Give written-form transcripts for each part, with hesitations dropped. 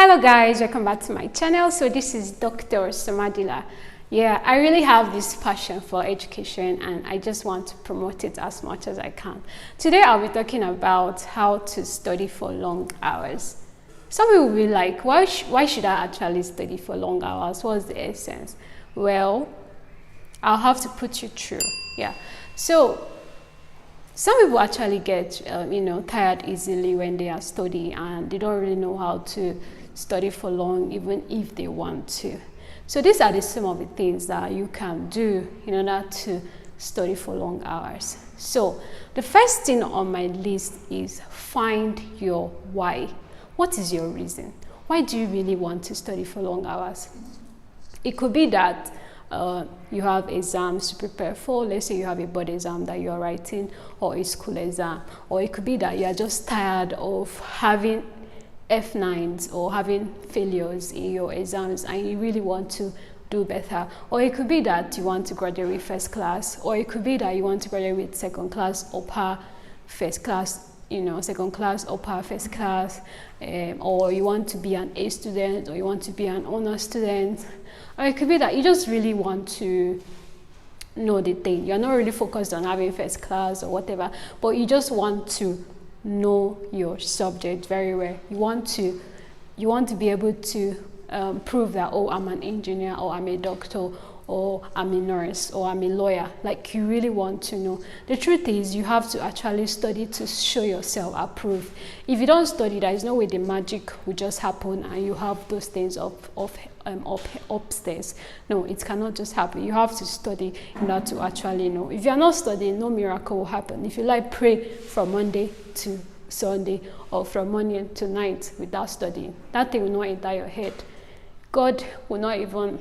Hello guys, welcome back to my channel. So this is Dr. Somadila. Yeah, I really have this passion for education and I just want to promote it as much as I can. Today I'll be talking about how to study for long hours. Some people will be like, why should I actually study for long hours? What's the essence? Well, I'll have to put you through. Yeah, so some people actually get tired easily when they are studying and they don't really know how to study for long even if they want to. So these are some of the things that you can do in order to study for long hours. So the first thing on my list is find your why. What is your reason? Why do you really want to study for long hours? It could be that you have exams to prepare for. Let's say you have a board exam that you're writing or a school exam, or it could be that you're just tired of having F9s or having failures in your exams and you really want to do better, or it could be that you want to graduate with first class, or it could be that you want to graduate with second class or par first class, second class or par first class, or you want to be an A student, or you want to be an honor student, or it could be that you just really want to know the thing. You're not really focused on having first class or whatever, but you just want to know your subject very well. You want to be able to prove that, oh, I'm an engineer, or I'm a doctor, or I'm a nurse, or I'm a lawyer. Like, you really want to know. The truth is, you have to actually study to show yourself approved. If you don't study, there is no way the magic will just happen and you have those things upstairs. No, it cannot just happen. You have to study in order to actually know. If you are not studying, no miracle will happen. If you like pray from Monday to Sunday or from morning to night without studying, that thing will not enter your head. God will not even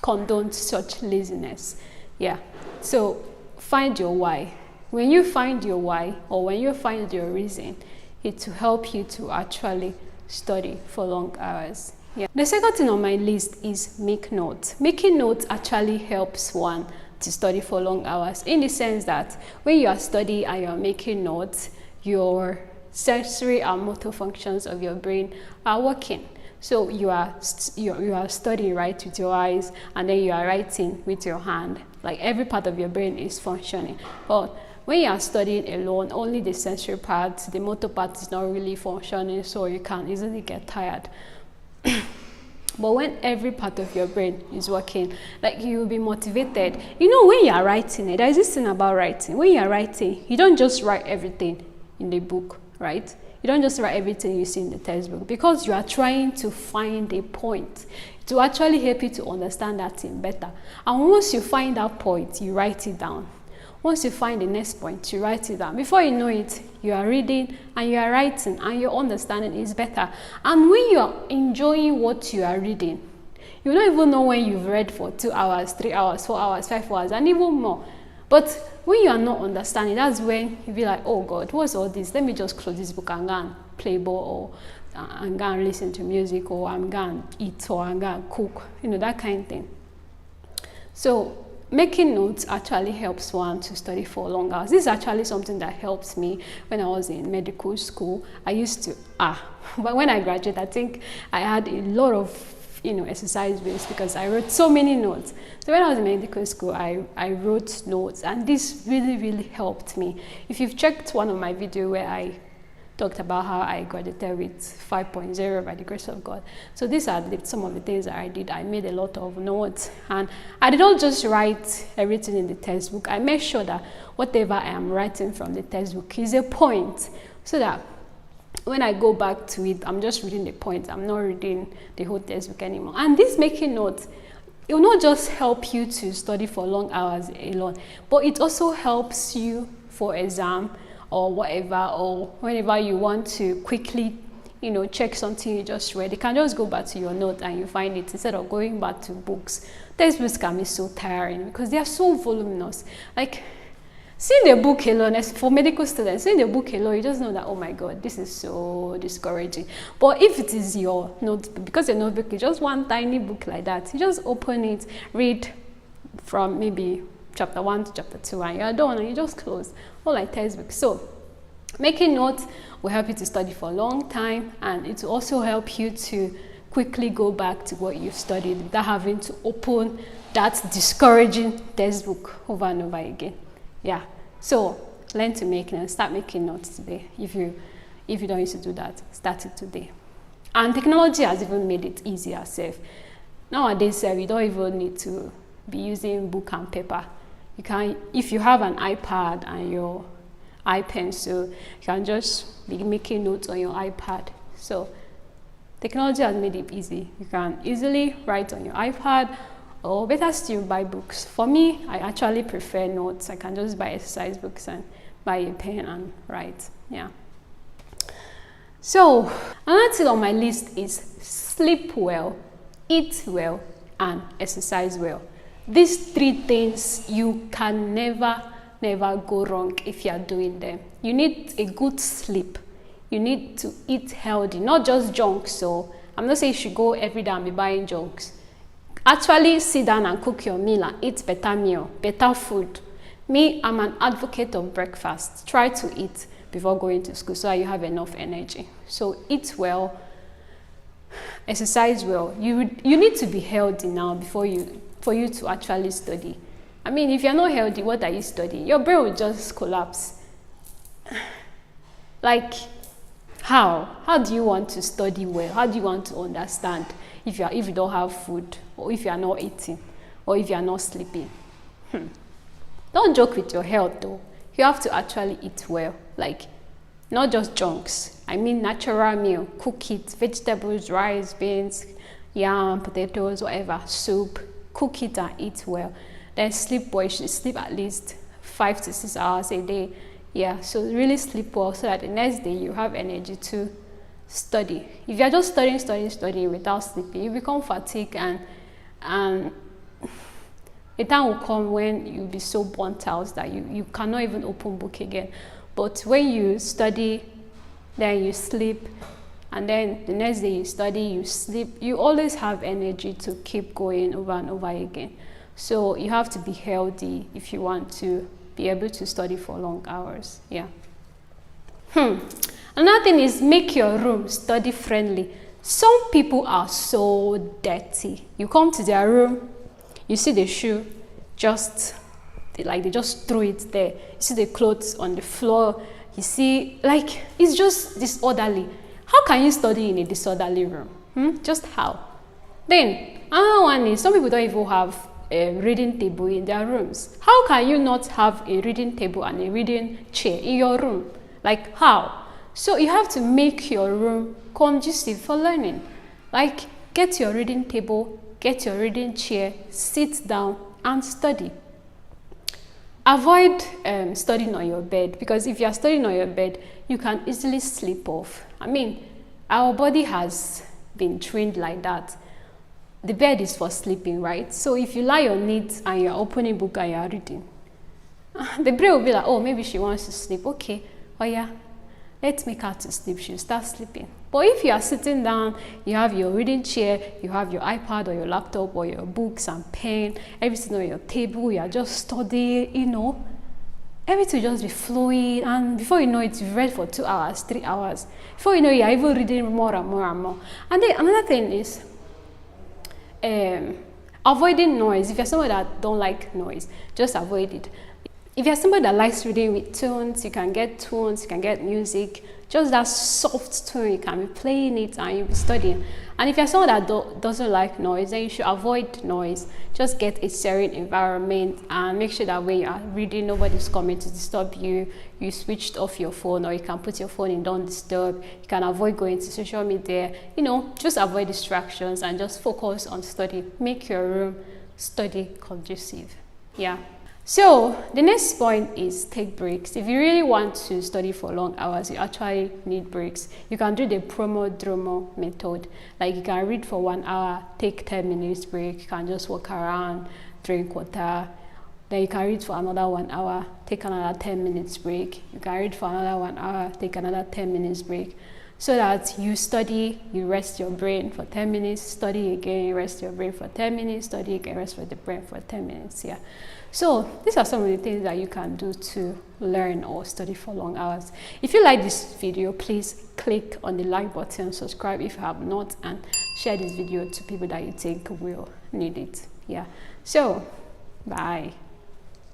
condone such laziness. Yeah, so find your why. When you find your why, or when you find your reason, it will help you to actually study for long hours. Yeah. The second thing on my list is make notes. Making notes actually helps one to study for long hours, in the sense that when you are studying and you're making notes, your sensory and motor functions of your brain are working. So you are studying, right, with your eyes, and then you are writing with your hand. Like, every part of your brain is functioning. But when you are studying alone, only the sensory part, the motor part is not really functioning, so you can easily get tired. But when every part of your brain is working, like, you will be motivated. When you are writing, there is this thing about writing. When you are writing, you don't just write everything in the book, right? You don't just write everything you see in the textbook, because you are trying to find a point to actually help you to understand that thing better. And once you find that point, you write it down. Once you find the next point, you write it down. Before you know it, you are reading and you are writing, and your understanding is better. And when you are enjoying what you are reading, you don't even know when you've read for 2 hours, 3 hours, 4 hours, 5 hours, and even more. But when you are not understanding, that's when you be like, oh God, what's all this? Let me just close this book and go and play ball, or and go and listen to music, or I'm going to eat, or I'm going to cook, that kind of thing. So making notes actually helps one to study for long hours. This is actually something that helps me when I was in medical school. I used to, but when I graduated, I think I had a lot of exercise base, because I wrote so many notes. So when I was in medical school, I wrote notes, and this really, really helped me. If you've checked one of my videos where I talked about how I graduated with 5.0 by the grace of God. So these are some of the things that I did. I made a lot of notes, and I did not just write everything in the textbook. I made sure that whatever I am writing from the textbook is a point, so that when I go back to it, I'm just reading the points. I'm not reading the whole textbook anymore. And this making notes, it will not just help you to study for long hours alone, but it also helps you for exam or whatever, or whenever you want to quickly, check something you just read. You can just go back to your note and you find it, instead of going back to books. Textbooks can be so tiring because they are so voluminous. Like, seeing the book alone, as for medical students, seeing the book alone, you just know that, oh my God, this is so discouraging. But if it is your notebook, because your notebook is just one tiny book like that, you just open it, read from maybe chapter 1 to chapter 2, and you're done, and you just close, all like textbook. So Making notes will help you to study for a long time, and it will also help you to quickly go back to what you've studied without having to open that discouraging textbook over and over again. Yeah, so learn to make notes. Start making notes today. If you don't used to do that, start it today. And technology has even made it easier. Nowadays, you don't even need to be using book and paper. You can, if you have an iPad and your iPencil, you can just be making notes on your iPad. So technology has made it easy. You can easily write on your iPad, or better still, buy books. For me, I actually prefer notes. I can just buy exercise books and buy a pen and write. Yeah. So another thing on my list is sleep well, eat well, and exercise well. These three things, you can never go wrong if you are doing them. You need a good sleep. You need to eat healthy, not just junk. So I'm not saying you should go every day and be buying junks. Actually sit down and cook your meal and eat better meal, better food. Me, I'm an advocate of breakfast. Try to eat before going to school so that you have enough energy. So eat well, exercise well. You need to be healthy now for you to actually study. I mean, if you're not healthy, what are you studying? Your brain will just collapse. Like, how do you want to study well? How do you want to understand if you don't have food, or if you are not eating, or if you are not sleeping? Don't joke with your health though. You have to actually eat well, like not just junks. I mean natural meal, cook it, vegetables, rice, beans, yam, potatoes, whatever, soup. Cook it and eat well. Then sleep well. You should sleep at least 5 to 6 hours a day. Yeah, so really sleep well so that the next day you have energy to study. If you're just studying without sleeping, you become fatigued, and a time will come when you'll be so burnt out that you cannot even open book again. But when you study, then you sleep, and then the next day you study, you sleep, you always have energy to keep going over and over again. So you have to be healthy if you want to be able to study for long hours. Yeah. Another thing is make your room study friendly. Some people are so dirty. You come to their room, you see the shoe, they just throw it there. You see the clothes on the floor. You see, like, it's just disorderly. How can you study in a disorderly room? Just how? Then another one is some people don't even have a reading table in their rooms. How can you not have a reading table and a reading chair in your room? Like, how? So you have to make your room conducive for learning. Like, get your reading table, get your reading chair, sit down and study. Avoid studying on your bed, because if you are studying on your bed, you can easily sleep off. I mean, our body has been trained like that. The bed is for sleeping, right? So if you lie on it and you're opening book and you're reading, the brain will be like, oh, maybe she wants to sleep. Okay, oh yeah, let's make her to sleep. She'll start sleeping. But if you are sitting down, you have your reading chair, you have your iPad or your laptop or your books and pen, everything on your table, you are just studying, everything will just be flowing, and before you know it, you've read for 2 hours, 3 hours. Before you know, you're even reading more and more and more. And then another thing is avoiding noise. If you're someone that don't like noise, just avoid it. If you're somebody that likes reading with tunes, you can get music, just that soft tone, you can be playing it and you'll be studying. And if you're someone that doesn't like noise, then you should avoid noise. Just get a serene environment and make sure that when you are reading, nobody's coming to disturb you. You switched off your phone, or you can put your phone in don't disturb. You can avoid going to social media. Just avoid distractions and just focus on study. Make your room study conducive. Yeah. So the next point is take breaks. If you really want to study for long hours, you actually need breaks. You can do the Pomodoro method. Like, you can read for 1 hour, take 10 minutes break. You can just walk around, drink water. Then you can read for another 1 hour, take another 10 minutes break. You can read for another 1 hour, take another 10 minutes break. so that you study, you rest your brain for 10 minutes, study again, you rest your brain for 10 minutes, study again, rest for the brain for 10 minutes. Yeah. So these are some of the things that you can do to learn or study for long hours. If you like this video, please click on the like button, subscribe if you have not, and share this video to people that you think will need it. Yeah. So bye.